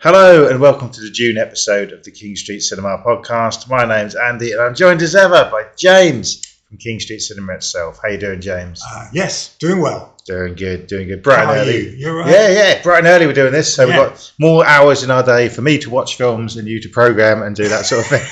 Hello and welcome to the June episode of the King Street Cinema podcast. My name's Andy and I'm joined as ever by James from King Street Cinema itself. How you doing, James? Yes, doing well. Doing good. Bright and early. You're right. Yeah, bright and early we're doing this. So we've got more hours in our day for me to watch films and you to programme and do that sort of thing.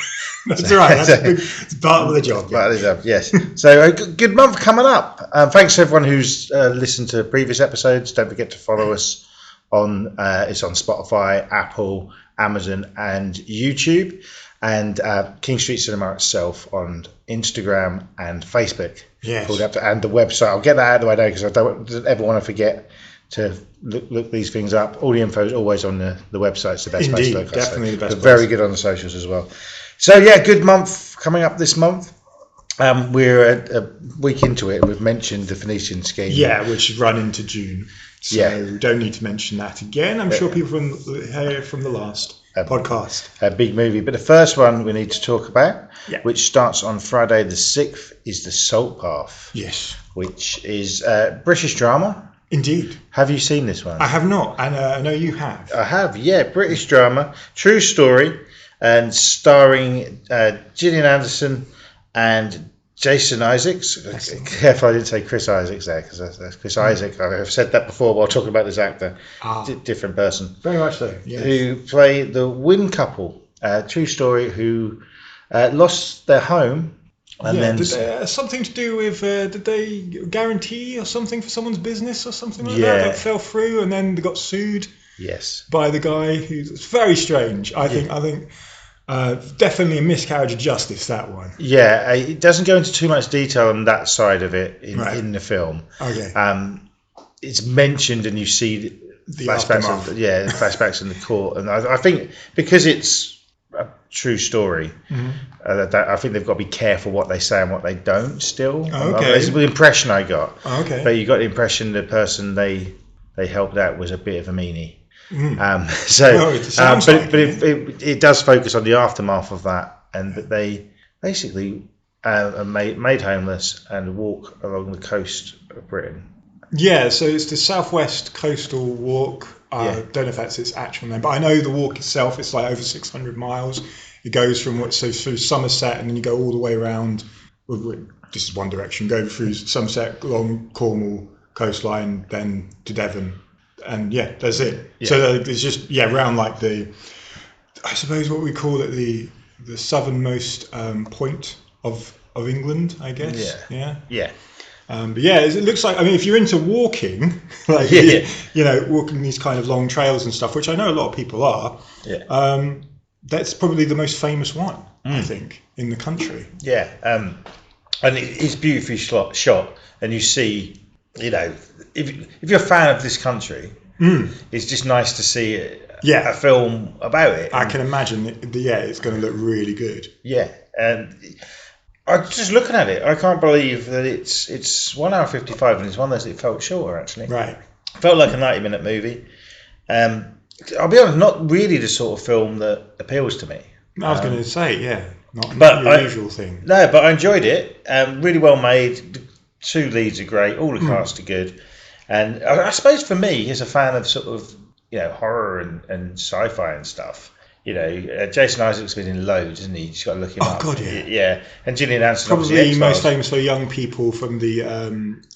That's right. It's part of the job. Part of the job, yes. So a good month coming up. Thanks to everyone who's listened to previous episodes. Don't forget to follow us on it's on Spotify, Apple, Amazon and YouTube, and King Street Cinema itself on Instagram and Facebook. Yes. And the website. I'll get that out of the way now because I don't ever want to forget to look these things up. All the info is always on the website. It's the best place to look. Definitely the best place. Very good on the socials as well. So yeah, good month coming up this month. We're a week into it. We've mentioned the Phoenician scheme. Yeah, which is run into June. So we don't need to mention that again. I'm sure people hear from the last podcast. A big movie. But the first one we need to talk about, which starts on Friday the 6th, is The Salt Path. Yes. Which is British drama. Indeed. Have you seen this one? I have not. And I know you have. I have, yeah. British drama. True story. And starring Gillian Anderson and Jason Isaacs. Excellent. Careful I didn't say Chris Isaacs there, because that's Chris Isaac. I've said that before while talking about this actor. Different person. Very much so, yes. Who play the Wynn couple. True story, who lost their home. And then something to do with, did they guarantee or something for someone's business or something like that? That fell through and then they got sued. Yes. By the guy who's very strange. I think definitely a miscarriage of justice, that one. Yeah, it doesn't go into too much detail on that side of it in the film. Okay. It's mentioned and you see the flashbacks. Flashbacks in the court, and I think because it's a true story, I think they've got to be careful what they say and what they don't. Still, that's the impression I got. Okay. But you got the impression the person they helped out was a bit of a meanie. It does focus on the aftermath of that, and that they basically are made homeless and walk along the coast of Britain. Yeah, so it's the Southwest Coastal Walk. I don't know if that's its actual name, but I know the walk itself. It's like over 600 miles. It goes from through Somerset, and then you go all the way around. This is one direction. Go through Somerset, along Cornwall coastline, then to Devon. And that's it. Yeah. So it's just around like I suppose what we call it the southernmost point of England, I guess. Yeah. But it looks like, if you're into walking, walking these kind of long trails and stuff, which I know a lot of people are. That's probably the most famous one, I think, in the country. Yeah. And it's beautifully shot, and you see. If you're a fan of this country, it's just nice to see a film about it. I can imagine it's going to look really good. Yeah, and I'm just looking at it. I can't believe that it's 1 hour 55, and it's one that it felt shorter actually. Right, felt like a 90-minute movie. I'll be honest, not really the sort of film that appeals to me. I was going to say, not your usual thing. No, but I enjoyed it. Really well made. Two leads are great. All the cast are good, and I suppose for me, as a fan of sort of horror and sci-fi and stuff, Jason Isaacs has been in loads, isn't he? You just got to look him up. Oh God, yeah. And Gillian Anderson, probably most famous for young people from the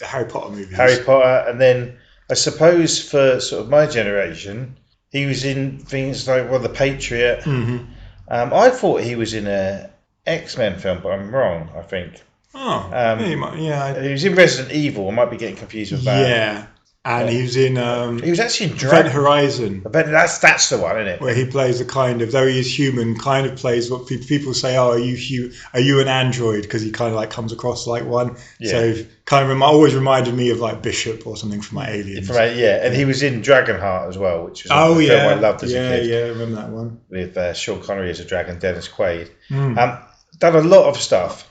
Harry Potter movies. Harry Potter, and then I suppose for sort of my generation, he was in things like The Patriot. I thought he was in a X-Men film, but I'm wrong. I think. He was in Resident Evil. I might be getting confused with that. Yeah, and he was in. He was actually in Event Horizon. That's the one, isn't it? Where he plays the kind of, though he is human, kind of plays what people say. Oh, are you an android? Because he kind of like comes across like one. Yeah. So kind of always reminded me of like Bishop or something from like Aliens. And he was in Dragonheart as well, which was a film I loved as a kid. Yeah, I remember that one with Sean Connery as a dragon, Dennis Quaid. Done a lot of stuff.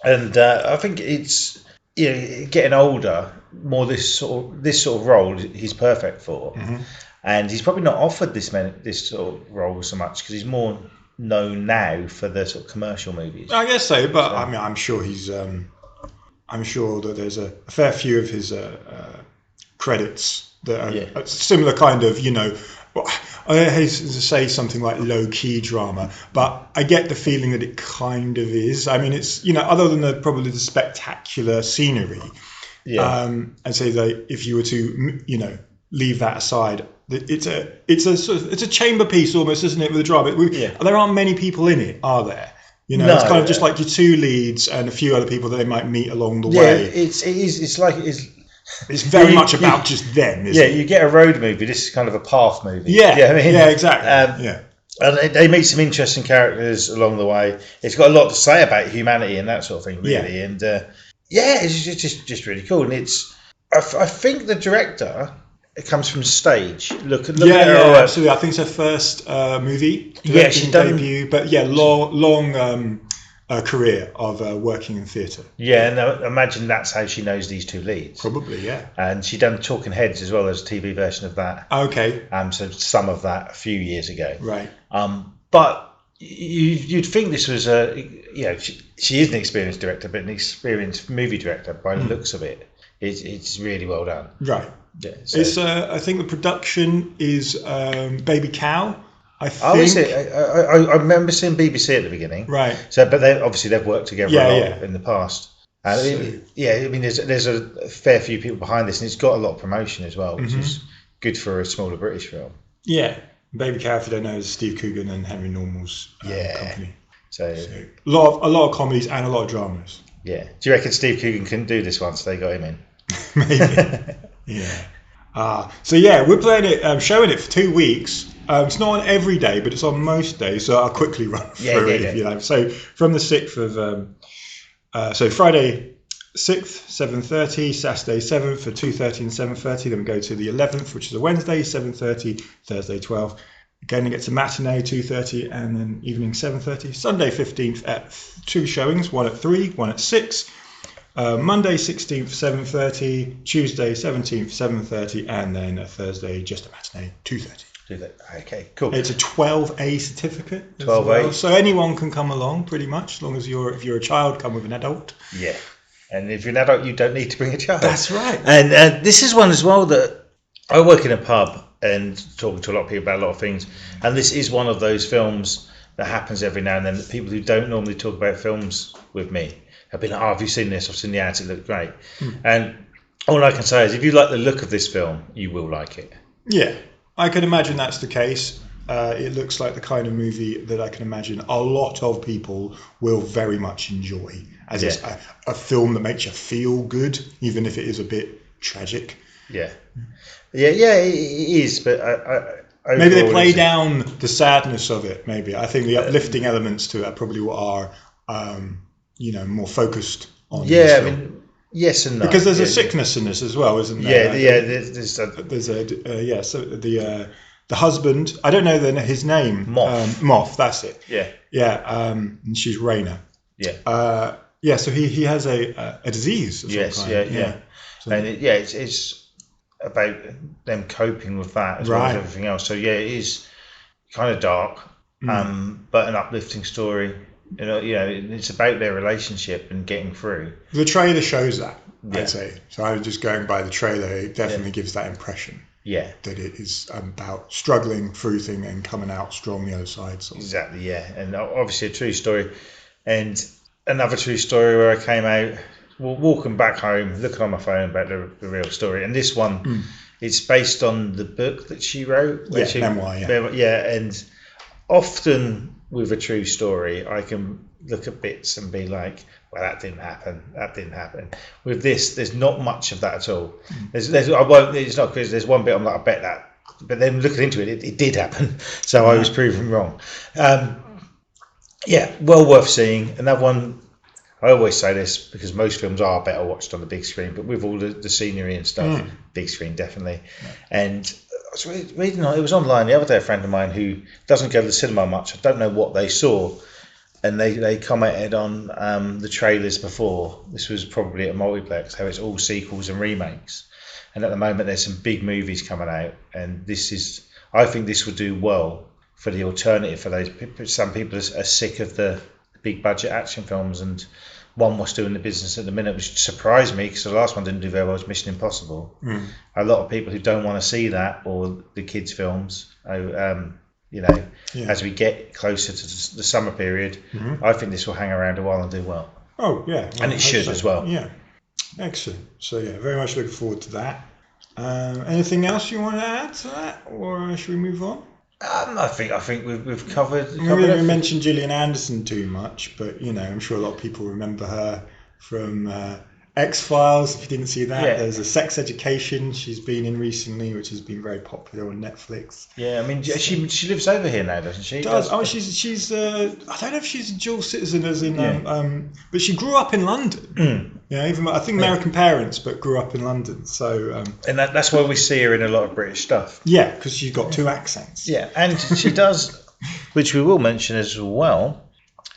And I think it's getting older. More this sort of role he's perfect for, and he's probably not offered this sort of role so much because he's more known now for the sort of commercial movies. I guess so, but I'm sure he's. I'm sure that there's a fair few of his credits that are similar kind of. I hate to say something like low-key drama, but I get the feeling that it kind of is. I mean, it's, other than probably the spectacular scenery, I'd say that if you were to, leave that aside, it's a chamber piece almost, isn't it, with a drama? There aren't many people in it, are there? No, it's kind of just like your two leads and a few other people that they might meet along the way. It's very much about just them, isn't it? You get a road movie. This is kind of a path movie. Yeah, I mean? Yeah, exactly. And they meet some interesting characters along the way. It's got a lot to say about humanity and that sort of thing, really. Yeah. And it's just really cool. And I think the director, it comes from stage. Look at her. Absolutely. I think it's her first movie. She's done debut, but long career of working in theatre. Yeah, and I imagine that's how she knows these two leads. Probably, yeah. And she done Talking Heads as well as a TV version of that. Okay. So some of that a few years ago. Right. But you'd think this was she is an experienced director, but an experienced movie director by the looks of it. It's really well done. Right. Yeah. So. It's I think the production is Baby Cow. I think. Oh, is it? I remember seeing BBC at the beginning. Right. So, but they've worked together a lot in the past. And I mean, there's a fair few people behind this, and it's got a lot of promotion as well, which is good for a smaller British film. Yeah. Baby Cow, if you don't know, is Steve Coogan and Henry Normal's company. So a lot of comedies and a lot of dramas. Yeah. Do you reckon Steve Coogan couldn't do this one, so they got him in? Maybe. Yeah. We're playing it, showing it for 2 weeks. It's not on every day, but it's on most days. So I'll quickly run through it if you like. So from the 6th of Friday 6th, 7:30, Saturday 7th for 2:30 and 7:30. Then we go to the 11th, which is a Wednesday, 7:30, Thursday 12th. Again, it gets a matinee 2:30 and then evening 7:30. Sunday 15th at 2 showings, one at 3, one at 6. Monday 16th 7:30, Tuesday 17th 7:30, and then a Thursday just a matinee 2:30. Okay, cool. It's a 12A certificate. 12A. Well. So anyone can come along, pretty much, as long as if you're a child, come with an adult. Yeah, and if you're an adult, you don't need to bring a child. That's right. And this is one as well that I work in a pub and talking to a lot of people about a lot of things, and this is one of those films that happens every now and then that people who don't normally talk about films with me have been like, "Oh, have you seen this? I've seen the ads. It looked great." And all I can say is, if you like the look of this film, you will like it. Yeah. I can imagine that's the case. It looks like the kind of movie that I can imagine a lot of people will very much enjoy. As it's a film that makes you feel good, even if it is a bit tragic. Yeah, it is. But maybe they play down the sadness of it. Maybe I think the uplifting elements to it are probably what are more focused on. Yeah, I mean. Yes and no. Because there's a sickness in this as well, isn't there? Yeah. So the husband, I don't know his name. Moth, that's it. Yeah. Yeah. And she's Raina. Yeah. So he has a disease of some kind. Yeah. So, and it's about them coping with that as well as everything else. So it is kind of dark, but an uplifting story. It's about their relationship and getting through. The trailer shows that, I'd say. So I'm just going by the trailer. It definitely gives that impression. Yeah. That it is about struggling through things and coming out strong the other side. So. Exactly, yeah. And obviously a true story. And another true story where I came out, walking back home, looking on my phone about the real story. And this one, it's based on the book that she wrote. Memoir, Yeah, and often with a true story, I can look at bits and be like, well, that didn't happen. With this, there's not much of that at all. It's not because there's one bit I'm like, I bet that. But then looking into it, it did happen. So I was proven wrong. Well worth seeing. Another one, I always say this because most films are better watched on the big screen, but with all the scenery and stuff, big screen definitely. And I was reading, it was online the other day, a friend of mine who doesn't go to the cinema much. I don't know what they saw. And they commented on the trailers before. This was probably at a multiplex, how it's all sequels and remakes. And at the moment, there's some big movies coming out. And I think this would do well for the alternative for those people. Some people are sick of the big budget action films and one what's doing the business at the minute, which surprised me because the last one didn't do very well, was Mission Impossible. A lot of people who don't want to see that or the kids' films, as we get closer to the summer period, I think this will hang around a while and do well. Oh, yeah. Well, and it should as well. Yeah. Excellent. So, yeah, very much looking forward to that. Anything else you want to add to that, or should we move on? I think we've covered. We didn't mention Gillian Anderson too much, but I'm sure a lot of people remember her from X-Files. If you didn't see that, there's a Sex Education she's been in recently, which has been very popular on Netflix. Yeah, I mean, she lives over here now, doesn't she? Does. Oh, she's I don't know if she's a dual citizen as in, but she grew up in London. Even I think American parents, but grew up in London. So and that's why we see her in a lot of British stuff. Yeah, because she's got two accents. Yeah, and she does, which we will mention as well.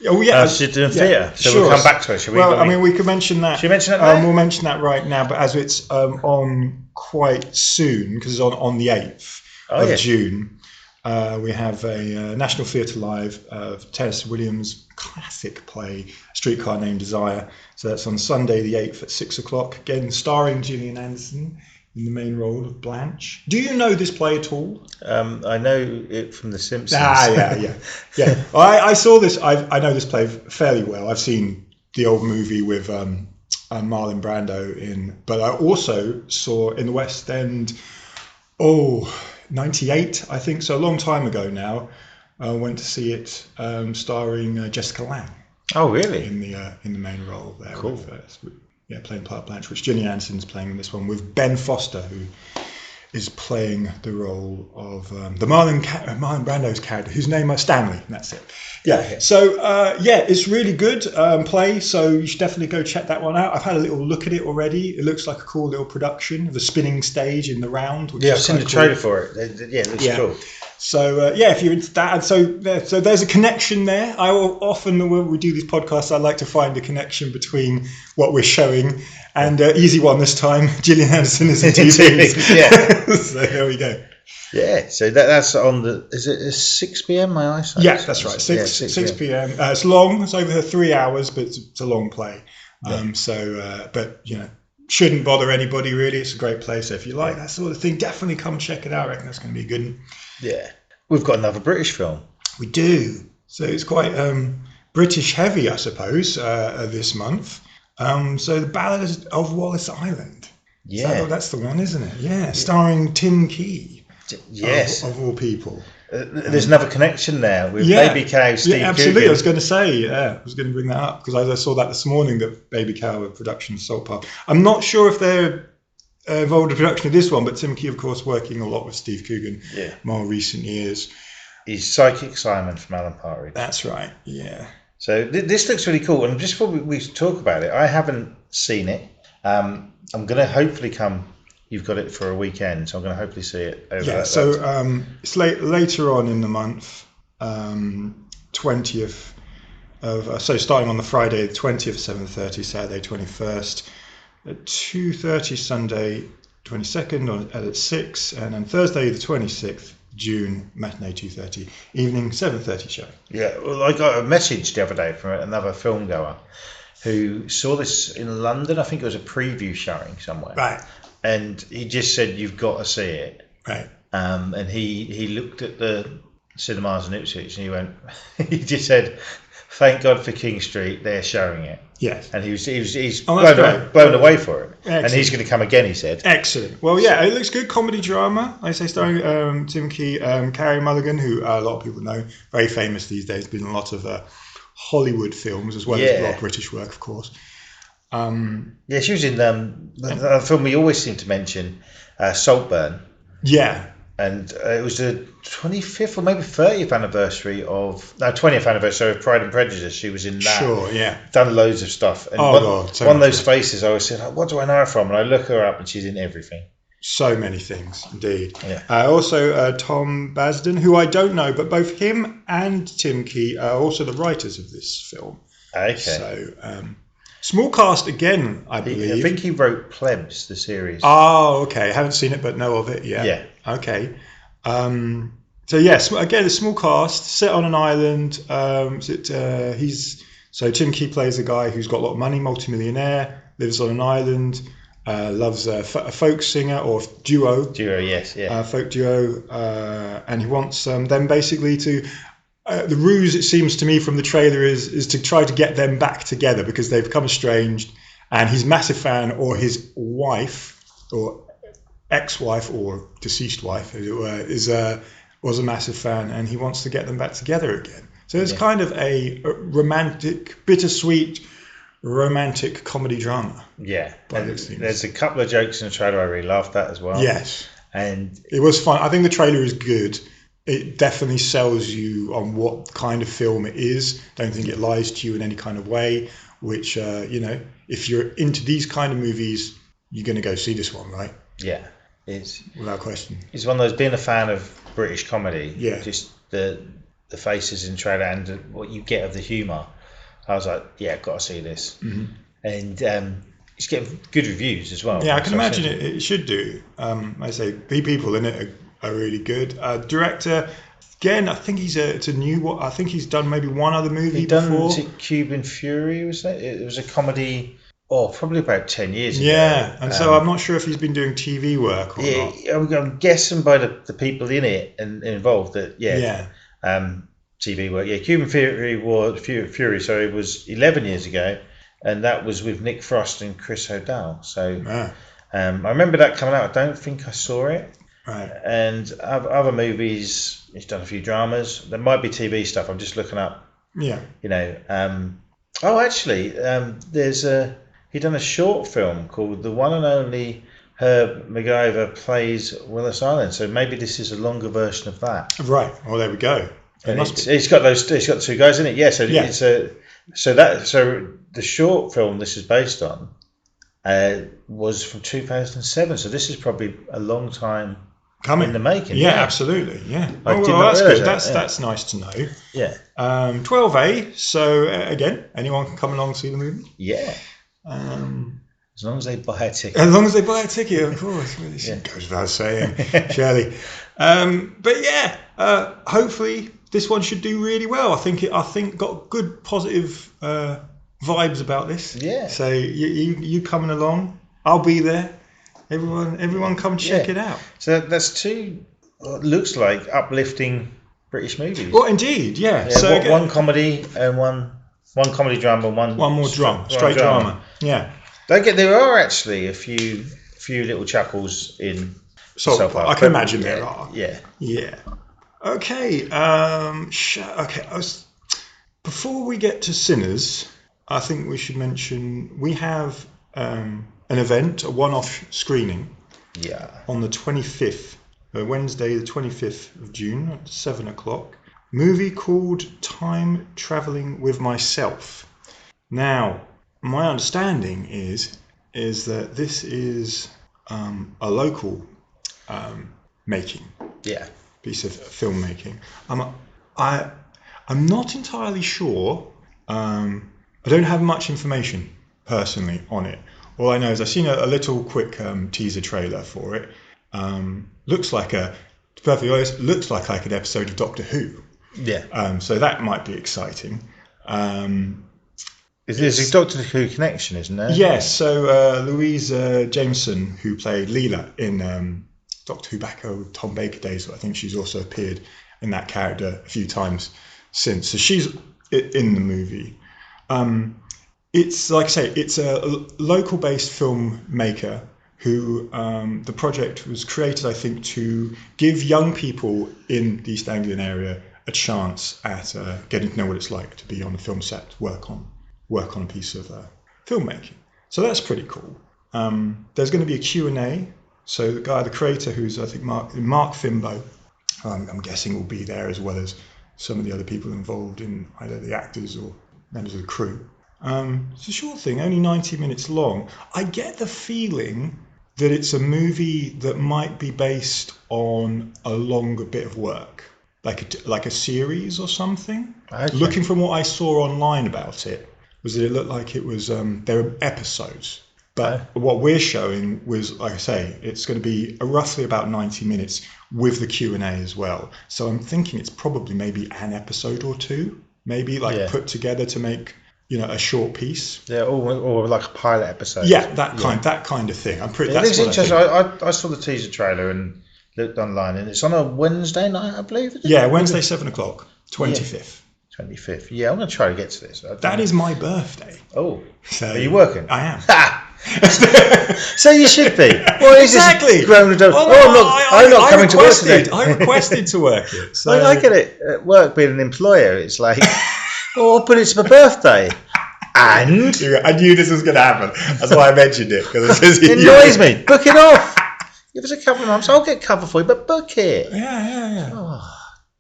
Oh yeah, she's doing theatre, so sure. We'll come back to her. Shall we? Well, I mean, we could mention that. Should we mention that now? We'll mention that right now, but as it's on quite soon, because it's on the 8th of June, we have a National Theatre Live of Tennessee Williams' classic play, Streetcar Named Desire. So that's on Sunday the 8th at 6 o'clock, again starring Gillian Anderson in the main role of Blanche. Do you know this play at all? I know it from The Simpsons. Yeah. Well, I saw this. I know this play fairly well. I've seen the old movie with Marlon Brando in, but I also saw in the West End. 98, I think, so a long time ago now. I went to see it, starring Jessica Lange. Oh, really? In the main role there. Cool. Playing part of Blanche, which Gillian Anderson's playing in this one with Ben Foster, who is playing the role of the Marlon Brando's character, whose name is Stanley, and that's it. Yeah. So it's really good play. So you should definitely go check that one out. I've had a little look at it already. It looks like a cool little production. The spinning stage in the round. Which I've seen the trailer for it. It looks cool. So if you're into that, and so there's a connection there. I will often, when we do these podcasts, I like to find a connection between what we're showing and easy one this time. Gillian Anderson is in TV. Yeah. So there we go. Yeah. So that's on the. Is it 6 p.m. My eyesight. Yeah, that's right. 6 p.m. It's long. It's over 3 hours, but it's a long play. But shouldn't bother anybody really. It's a great play. So if you like that sort of thing, definitely come check it out. I reckon that's going to be a good one. Yeah. We've got another British film. We do. So it's quite British heavy, I suppose, this month. So The Ballad of Wallace Island. Yeah. So that's the one, isn't it? Yeah. Starring Tim Key. Yes. Of all people. There's another connection there with Baby Cow, Steve absolutely. Coogan. I was going to say, I was going to bring that up because I saw that this morning, that Baby Cow production Salt Path. I'm not sure if they're involved in the production of this one, but Tim Key, of course, working a lot with Steve Coogan more recent years. He's Psychic Simon from Alan Partridge. That's right, yeah. So this looks really cool. And just before we talk about it, I haven't seen it. I'm going to hopefully come. You've got it for a weekend, so I'm going to hopefully see it over that. So it's later on in the month, 20th of... so starting on the Friday, the 20th, 7:30, Saturday, 21st, at 2:30, Sunday, 22nd, at 6, and then Thursday, the 26th, June, matinee 2:30, evening 7:30 show. Yeah, well, I got a message the other day from another film goer who saw this in London. I think it was a preview showing somewhere. Right. And he just said, you've got to see it. Right. And he looked at the cinemas in Ipswich and he went, he just said, thank God for King Street, they're showing it. Yes. And he's blown away for it. Excellent. And he's going to come again, he said. Excellent. Well, yeah, it looks good. Comedy drama, I say, starring Tim Key, Carey Mulligan, who a lot of people know, very famous these days, been in a lot of Hollywood films, as well as a lot of British work, of course. She was in a film we always seem to mention, Saltburn. Yeah. And it was the 25th or maybe 30th anniversary of 20th anniversary of Pride and Prejudice. She was in that. Sure, yeah. Done loads of stuff. And one of those faces, I always said, what do I know her from? And I look her up and she's in everything. So many things, indeed. Yeah. Also, Tom Basden, who I don't know, but both him and Tim Key are also the writers of this film. Okay. So, small cast again, I believe. I think he wrote Plebs, the series. Oh, okay. Haven't seen it, but know of it. Yeah. Okay. So yes, again, a small cast set on an island. He's So Tim Key plays a guy who's got a lot of money, multimillionaire, lives on an island, loves a folk singer or duo. Duo, yes, yeah. Folk duo, and he wants them basically to. The ruse, it seems to me from the trailer, is to try to get them back together because they've become estranged, and he's a massive fan, or his wife, or ex-wife, or deceased wife, as it were, was a massive fan, and he wants to get them back together again. So it's kind of a romantic, bittersweet, romantic comedy drama. Yeah, there's a couple of jokes in the trailer I really laughed at as well. Yes, and it was fun. I think the trailer is good. It definitely sells you on what kind of film it is. Don't think it lies to you in any kind of way, which, if you're into these kind of movies, you're going to go see this one, right? Yeah. It's without question. It's one of those, being a fan of British comedy, just the faces in the trailer and what you get of the humour. I was like, yeah, I've got to see this. Mm-hmm. And it's getting good reviews as well. Yeah, I can imagine it should do. I say, the people in it are really good. Director, again, I think it's a new. I think he's done maybe one other movie before. Was it Cuban Fury? Was it? It was a comedy. Oh, probably about 10 years ago. Yeah, and so I'm not sure if he's been doing TV work or not. I'm guessing by the people in it and involved that TV work. Yeah, Cuban Fury was 11 years ago, and that was with Nick Frost and Chris O'Dowd. So I remember that coming out. I don't think I saw it. Right. And other movies, he's done a few dramas. There might be TV stuff. I'm just looking up. Yeah. He done a short film called The One and Only Herb MacGyver Plays Willis Island. So maybe this is a longer version of that. Right. Well, there we go. It's got two guys in it. Yeah. So the short film this is based on was from 2007. So this is probably a long time in the making. Yeah, absolutely. Yeah. That's good. That's nice to know. Yeah. 12A. So again, anyone can come along and see the movie. Yeah. As long as they buy a ticket. As long as they buy a ticket, of course. Goes without saying, surely. But yeah, hopefully this one should do really well. I think got good positive vibes about this. Yeah. So you coming along? I'll be there. Everyone come check it out. So that's two, looks like uplifting British movies. Well, indeed, yeah. So one comedy and one comedy drama, and one more straight drama. Yeah. There are actually a few little chuckles in. So I can imagine there are. Yeah. Yeah. Okay. Before we get to Sinners, I think we should mention we have an event, a one-off screening. Yeah. On the 25th, Wednesday, the 25th of June at 7:00. Movie called Time Travelling with Myself. Now, my understanding is that this is a local making. Yeah. Piece of filmmaking. I'm not entirely sure. I don't have much information personally on it. All I know is I've seen a little quick teaser trailer for it. Looks like to be perfectly honest, looks like an episode of Doctor Who. Yeah. So that might be exciting. There's a Doctor Who connection, isn't there? Yes. So Louise Jameson, who played Leela in Doctor Who back in Tom Baker days, I think she's also appeared in that character a few times since. So she's in the movie. It's like I say, it's a local-based filmmaker who the project was created, I think, to give young people in the East Anglian area a chance at getting to know what it's like to be on a film set, work on a piece of filmmaking. So that's pretty cool. There's going to be a Q&A. So the creator, who's I think Mark Fimbo, I'm guessing will be there, as well as some of the other people involved in either the actors or members of the crew. It's a short thing, only 90 minutes long. I get the feeling that it's a movie that might be based on a longer bit of work, like a series or something. Okay. Looking from what I saw online about it, was that it looked like it was there were episodes. But what we're showing was, like I say, it's going to be roughly about 90 minutes with the Q&A as well. So I'm thinking it's probably maybe an episode or two, maybe put together to make a short piece. Yeah, or like a pilot episode. Yeah, that kind of thing. I'm pretty. It looks interesting. I saw the teaser trailer and looked online, and it's on a Wednesday night, I believe. Isn't it? Yeah, Wednesday 7:00, 25th. 25th. Yeah, I'm going to try to get to this. That is my birthday. Oh, so are you working? I am. So you should be. Well, exactly. Grown adult. I'm not coming to work today. I requested to work it. So. I get it. At work, being an employer, it's like, I'll put it to my birthday. And I knew this was going to happen. That's why I mentioned it. It annoys me. Book it off. Give us a couple of months. I'll get cover for you, but book it. Yeah. Oh.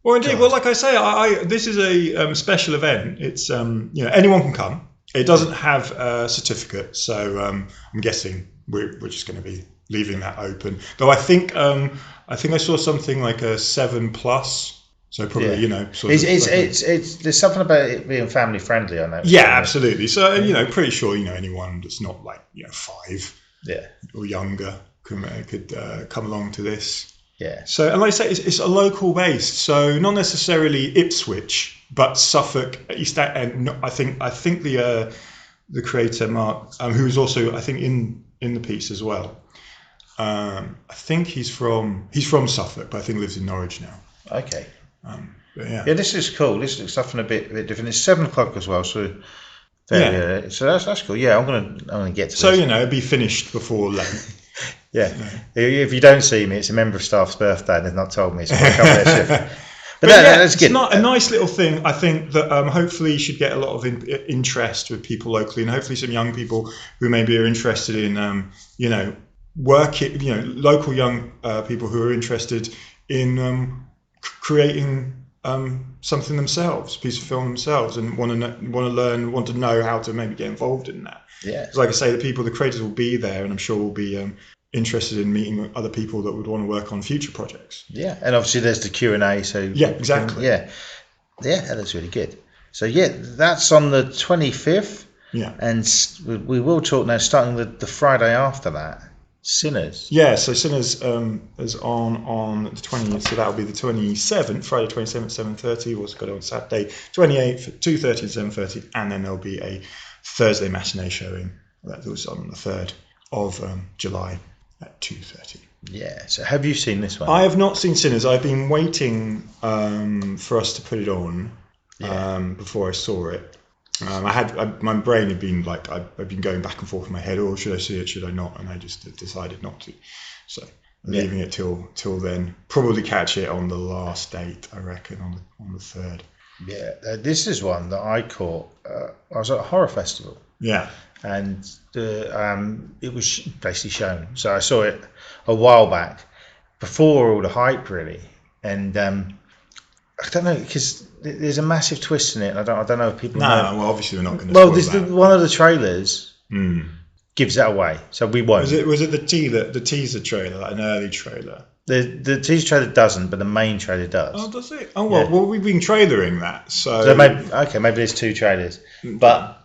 Well, indeed. God. Well, like I say, this is a special event. It's anyone can come. It doesn't have a certificate, so I'm guessing we're just going to be leaving that open. Though I think I saw something like a 7+. So probably it's there's something about it being family friendly. I know. Yeah, absolutely. So pretty sure anyone that's not like 5 or younger could come along to this. Yeah. So, and like I say, it's a local base, so not necessarily Ipswich, but Suffolk, East End. I think the creator Mark, who's also I think in the piece as well. I think he's from Suffolk, but I think lives in Norwich now. Okay. But yeah. Yeah, this is cool. This looks something a bit different. It's 7:00 as well, so so that's cool. Yeah, I'm gonna get to. So this. it'll be finished before Lent. Yeah. If you don't see me, it's a member of staff's birthday, and they've not told me, so I'll come there shift. But that's good. It's not a nice little thing. I think that hopefully should get a lot of interest with people locally, and hopefully some young people who maybe are interested in working. Local young people who are interested in creating something themselves, a piece of film themselves, and want to learn, want to know how to maybe get involved in that. Yeah. Like I say, the creators will be there, and I'm sure will be interested in meeting other people that would want to work on future projects. Yeah, and obviously there's the Q&A. So yeah, exactly. Yeah, that's really good. So yeah, that's on the 25th. Yeah, and we will talk now. Starting the Friday after that. Sinners. Yeah, so Sinners is on the 20th, so that'll be the 27th, Friday 27th, 7:30. We've also got it on Saturday 28th at 2:30 and 7:30, and then there'll be a Thursday matinee showing that was on the 3rd of July at 2:30. Yeah, so have you seen this one? I have not seen Sinners. I've been waiting for us to put it on before I saw it. My brain had been like, I've been going back and forth in my head, should I see it, should I not? And I just decided not to. So leaving it till then. Probably catch it on the last date, I reckon, on the 3rd. Yeah, this is one that I caught. I was at a horror festival. Yeah. And it was basically shown. So I saw it a while back, before all the hype, really. And I don't know, because there's a massive twist in it. I don't know if people know. No, well, obviously we're not going to. Well, one of the trailers gives that away, so we won't. Was it the teaser trailer, like an early trailer? The teaser trailer doesn't, but the main trailer does. Oh, does it? Oh well, well we've been trailering that, so maybe there's 2 trailers, but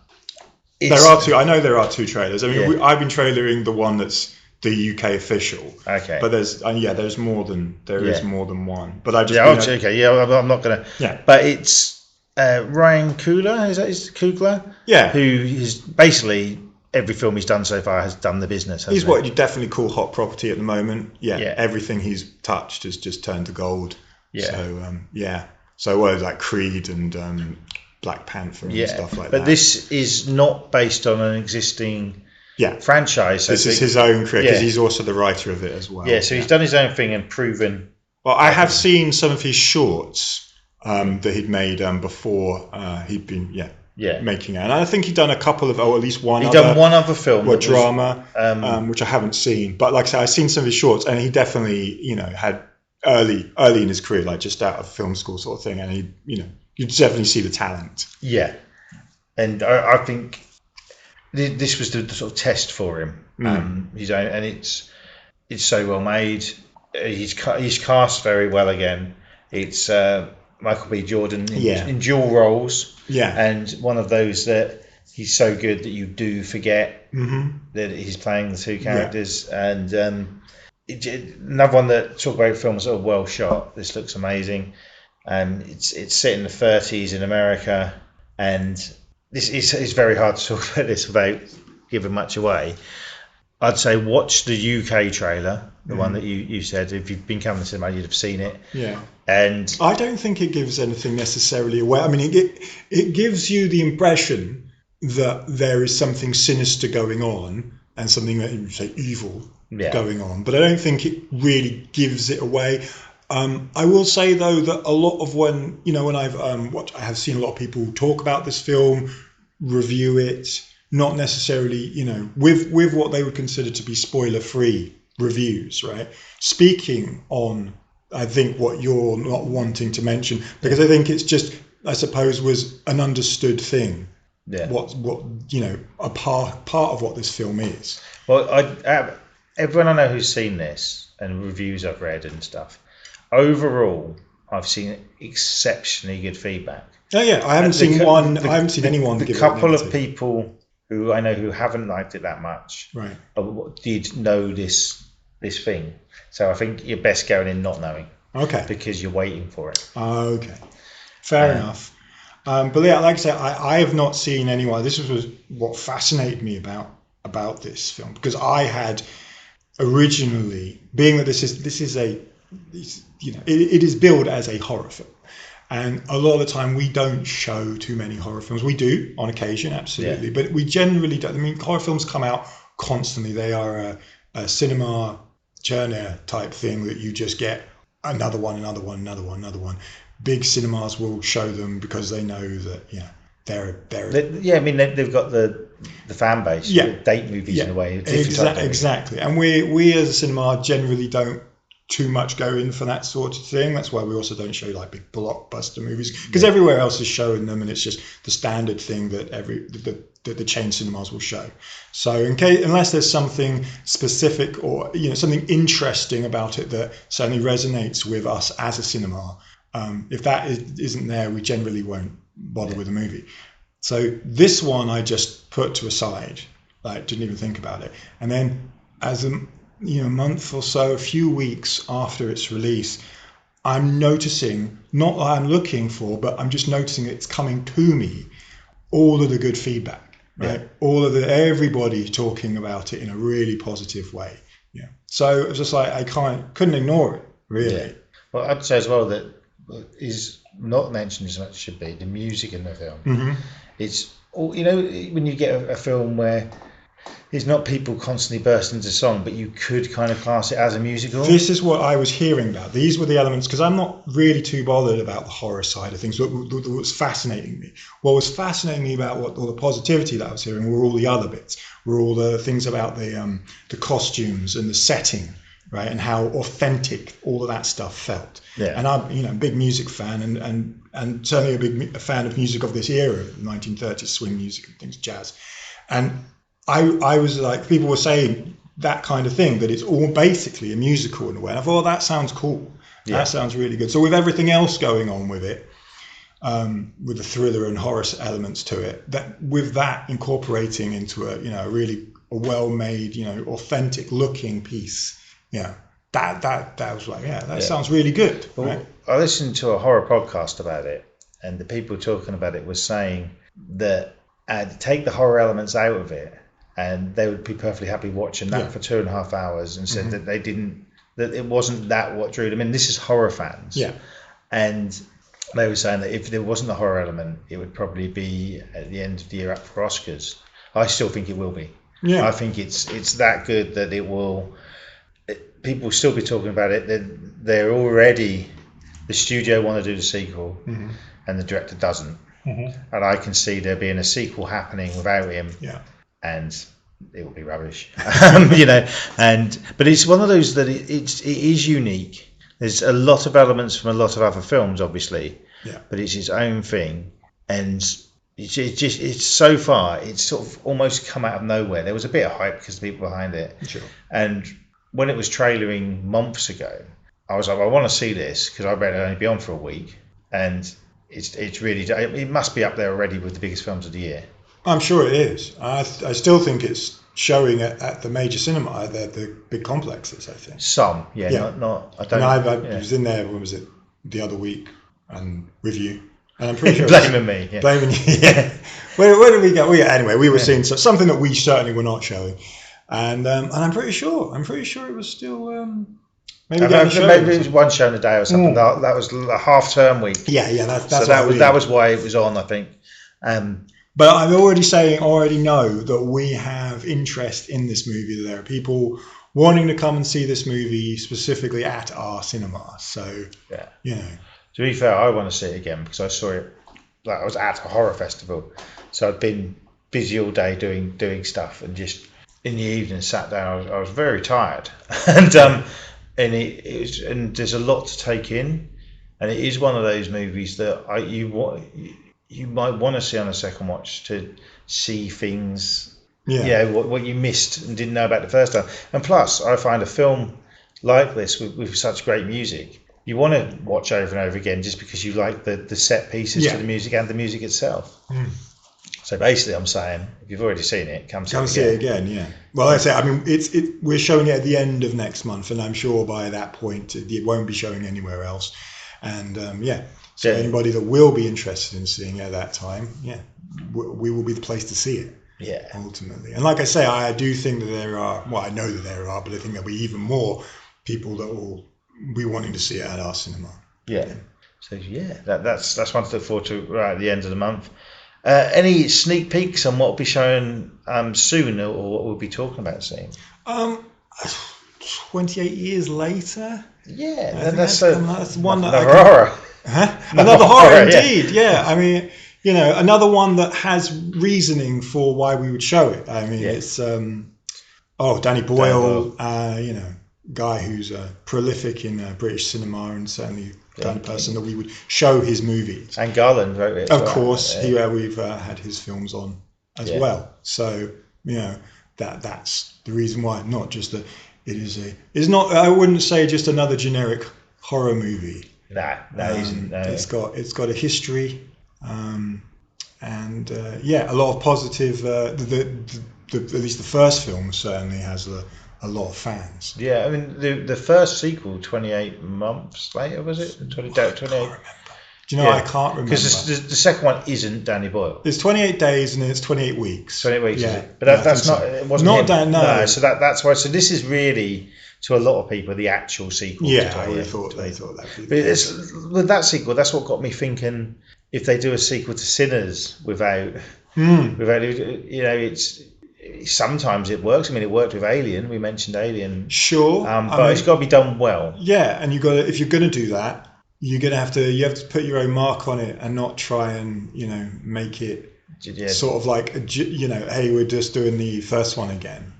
there are 2. I know there are 2 trailers. I mean, I've been trailering the one that's the UK official. Okay. But there's more than is more than one. But I just I'm not gonna. Yeah. But it's Ryan Coogler. Is that his Coogler? Yeah. Who is basically every film he's done so far has done the business. He's what you definitely call hot property at the moment. Yeah. Everything he's touched has just turned to gold. Yeah. So like Creed and Black Panther and stuff like that. But this is not based on an existing. Yeah, franchise. So this is his own career because he's also the writer of it as well. Yeah, so he's done his own thing and proven. Well, I have seen some of his shorts that he'd made before he'd been making it, and I think he'd done a couple of at least one. He'd done one other film, drama, which I haven't seen. But like I said, I've seen some of his shorts, and he definitely had early in his career, like just out of film school sort of thing, and you definitely see the talent. Yeah, and I think. This was the sort of test for him. His own, and it's so well made. He's cast very well again. It's Michael B. Jordan in dual roles. Yeah, and one of those that he's so good that you do forget that he's playing the 2 characters. Yeah. And another one that talk about films that are well shot. This looks amazing. It's set in the 30s in America, and this is it's very hard to talk about this without giving much away. I'd say watch the UK trailer, the one that you said. If you've been coming to cinema, you'd have seen it. Yeah. And I don't think it gives anything necessarily away. I mean, it gives you the impression that there is something sinister going on and something that you say evil going on, but I don't think it really gives it away. I will say though that a lot of when I've watched, I have seen a lot of people talk about this film, review it, not necessarily with what they would consider to be spoiler-free reviews, right? Speaking on, I think, what you're not wanting to mention, because I think it's just, I suppose, was an understood thing. Yeah. What a part of what this film is. Well, everyone I know who's seen this and reviews I've read and stuff, overall, I've seen exceptionally good feedback. Oh yeah, I haven't seen anyone. The couple of people who I know who haven't liked it that much, right, did know this thing. So I think you're best going in not knowing. Okay. Because you're waiting for it. Okay. Fair enough. But yeah, like I said, I have not seen anyone. This was what fascinated me about this film, because I had originally, being that it is billed as a horror film. And a lot of the time we don't show too many horror films. We do on occasion, absolutely, but we generally don't. I mean, horror films come out constantly. They are a cinema churner type thing that you just get another one. Big cinemas will show them because they know that they're I mean they've got the fan base. Date movies in a way. Exactly. And we as a cinema generally don't too much go in for that sort of thing. That's why we also don't show like big blockbuster movies, because everywhere else is showing them, and it's just the standard thing that the chain cinemas will show. So unless there's something specific or something interesting about it that certainly resonates with us as a cinema, if that isn't there, we generally won't bother with the movie. So this one I just put to a side, like didn't even think about it, and then as a month or so, a few weeks after its release, I'm noticing, not that I'm looking for, but I'm just noticing it's coming to me, all of the good feedback, right? All of everybody talking about it in a really positive way. Yeah. So it's just like I couldn't ignore it, really. Yeah. Well, I'd say as well that is not mentioned as much as should be the music in the film. Mm-hmm. It's all, when you get a film where it's not people constantly bursting into song, but you could kind of class it as a musical. This is what I was hearing about. These were the elements, because I'm not really too bothered about the horror side of things. What was fascinating me? What was fascinating me about all the positivity that I was hearing were all the other bits. Were all the things about the costumes and the setting, right, and how authentic all of that stuff felt. Yeah. And I'm a big music fan, and certainly a big fan of music of this era, 1930s swing music and things, jazz, and I was like, people were saying that kind of thing, that it's all basically a musical in a way. And I thought, that sounds cool. Yeah. That sounds really good. So with everything else going on with it, with the thriller and horror elements to it, with that incorporating into a really well-made, authentic-looking piece, that was like, that sounds really good. Well, right? I listened to a horror podcast about it, and the people talking about it were saying that take the horror elements out of it, and they would be perfectly happy watching that for 2.5 hours, and said that that it wasn't that what drew them in. This is horror fans. Yeah. And they were saying that if there wasn't a horror element, it would probably be at the end of the year up for Oscars. I still think it will be. Yeah. I think it's that good that it will. People will still be talking about it. They're already, the studio want to do the sequel, and the director doesn't. And I can see there being a sequel happening without him. Yeah. And it will be rubbish, but it's one of those that it is unique. There's a lot of elements from a lot of other films, obviously, but it's its own thing, and it's so far it's sort of almost come out of nowhere. There was a bit of hype because of the people behind it, sure. And when it was trailering months ago, I was like, I want to see this because I read it only be on for a week, and it's really, it must be up there already with the biggest films of the year. I'm sure it is. I still think it's showing at the major cinema, the big complexes, I think. Some, not. I don't. I was in there, when was it, the other week, and with you, And I'm pretty sure blaming me. Yeah. Blaming you. Yeah. Where did we go? Well, yeah. Anyway, we were seeing something that we certainly were not showing, and I'm pretty sure it was still maybe it was one show in a day or something. That was a half term week. Yeah. That's that was why it was on, I think. But I'm already know that we have interest in this movie. There are people wanting to come and see this movie specifically at our cinema. So, you know. To be fair, I want to see it again because I saw it. I was at a horror festival, so I'd been busy all day doing stuff, and just in the evening sat down. I was very tired, and there's a lot to take in, and it is one of those movies that you might want to see on a second watch to see things, what you missed and didn't know about the first time. And plus, I find a film like this with such great music, you want to watch over and over again just because you like the set pieces to the music and the music itself. So basically, I'm saying, if you've already seen it, come see it again. Yeah. Well, like I say, I mean, we're showing it at the end of next month, and I'm sure by that point it won't be showing anywhere else. And so anybody that will be interested in seeing it at that time, we will be the place to see it. Yeah. Ultimately, and like I say, I do think that there are. Well, I know that there are, but I think there'll be even more people that will be wanting to see it at our cinema. Yeah. So that's one to look forward to right at the end of the month. Any sneak peeks on what will be shown soon, or what we'll be talking about soon? 28 years later. Yeah, that's one that another horror. Another horror, indeed. Yeah, I mean, another one that has reasoning for why we would show it. I mean, it's Danny Boyle. Guy who's prolific in British cinema, and certainly the kind of person that we would show his movies. And Garland wrote it. Of course, we've had his films on as well. So that's the reason why. Not just that it's not. I wouldn't say just another generic horror movie. No, it isn't. No. It's got a history, and a lot of positive. At least the first film certainly has a lot of fans. Yeah, I mean the first sequel, 28 months later, was it? 28. I can't remember. Do you know? I can't remember because the second one isn't Danny Boyle. It's 28 days and then it's 28 weeks. 28 weeks, is it? But that's not. It wasn't not him. Dan. No. So that's why. So this is really, to a lot of people, the actual sequel. Yeah, they thought that. But with that sequel, that's what got me thinking. If they do a sequel to Sinners without it's. Sometimes it works. I mean, it worked with Alien. We mentioned Alien. Sure, but it's got to be done well. Yeah, and if you're going to do that, you're going to have to put your own mark on it and not try and make it sort of like hey, we're just doing the first one again,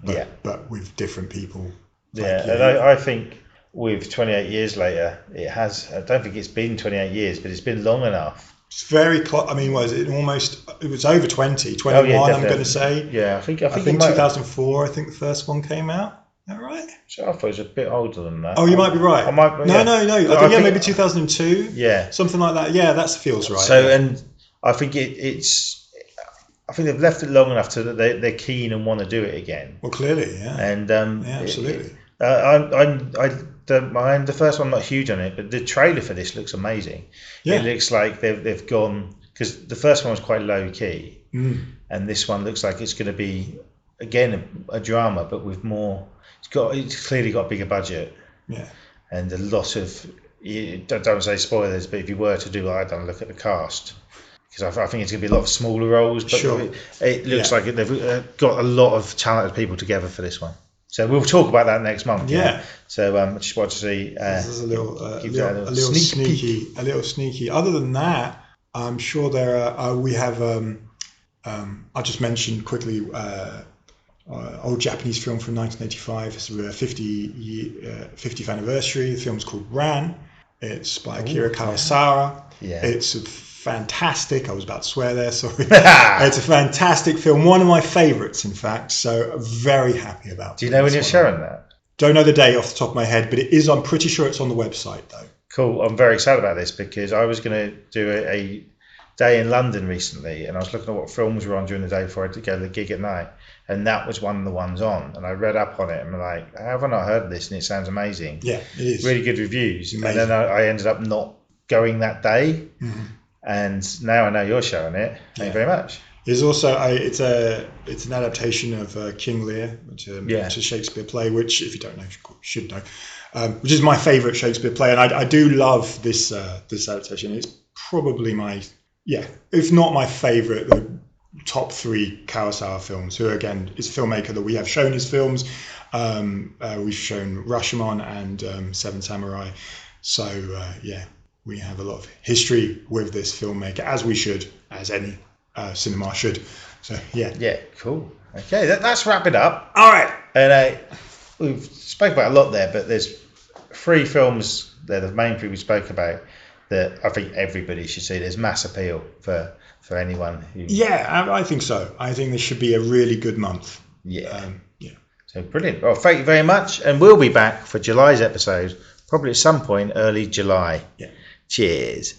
but with different people. And I think with 28 years later, it has. I don't think it's been 28 years, but it's been long enough. It's very close. I mean, was it almost? It was over 21. I'm going to say. Yeah, I think 2004. I think the first one came out. Is that right? So I thought it was a bit older than that. Oh, you might be right. I might. No. I think maybe 2002. Yeah, something like that. Yeah, that feels right. So, and I think it's. I think they've left it long enough so that they're keen and want to do it again. Well, clearly, yeah. And absolutely. The first one, I'm not huge on it, but the trailer for this looks amazing. Yeah. It looks like they've gone, because the first one was quite low key, and this one looks like it's going to be again a drama, but with more. It's clearly got a bigger budget. Yeah. And a lot of, don't say spoilers, but if you were to do, I'd done a look at the cast. Because I think it's going to be a lot of smaller roles, but it looks like they've got a lot of talented people together for this one. So we'll talk about that next month. Yeah. So I just want to see. This is a little sneaky. Other than that, I'm sure there are. We have. I just mentioned quickly. Old Japanese film from 1985. It's a 50th anniversary. The film's called Ran. It's by Akira Kurosawa. Yeah. It's fantastic. I was about to swear there, sorry. It's a fantastic film. One of my favourites, in fact. So very happy about it. Do you know when you're showing that? Don't know the date off the top of my head, but it is. I'm pretty sure it's on the website, though. Cool. I'm very excited about this because I was going to do a day in London recently, and I was looking at what films were on during the day before I had to go to the gig at night, and that was one of the ones on. And I read up on it, and I'm like, how have I not heard of this? And it sounds amazing. Yeah, it is. Really good reviews. Amazing. And then I ended up not going that day. Mm-hmm. and now I know you're showing it. Thank you very much. There's also it's an adaptation of King Lear, which it's a Shakespeare play, which if you don't know, you should know, which is my favourite Shakespeare play, and I do love this adaptation. It's probably if not my favourite, the top 3 Kurosawa films. Who again is a filmmaker that we have shown his films. We've shown Rashomon and Seven Samurai, so we have a lot of history with this filmmaker, as we should, as any cinema should. So cool. Okay, that's wrap it up. All right, and we've spoke about a lot there, but there's 3 films there, the main 3 we spoke about, that I think everybody should see. There's mass appeal for anyone who... I think so. I think this should be a really good month. So brilliant. Well, thank you very much, and we'll be back for July's episode probably at some point early July. Cheers.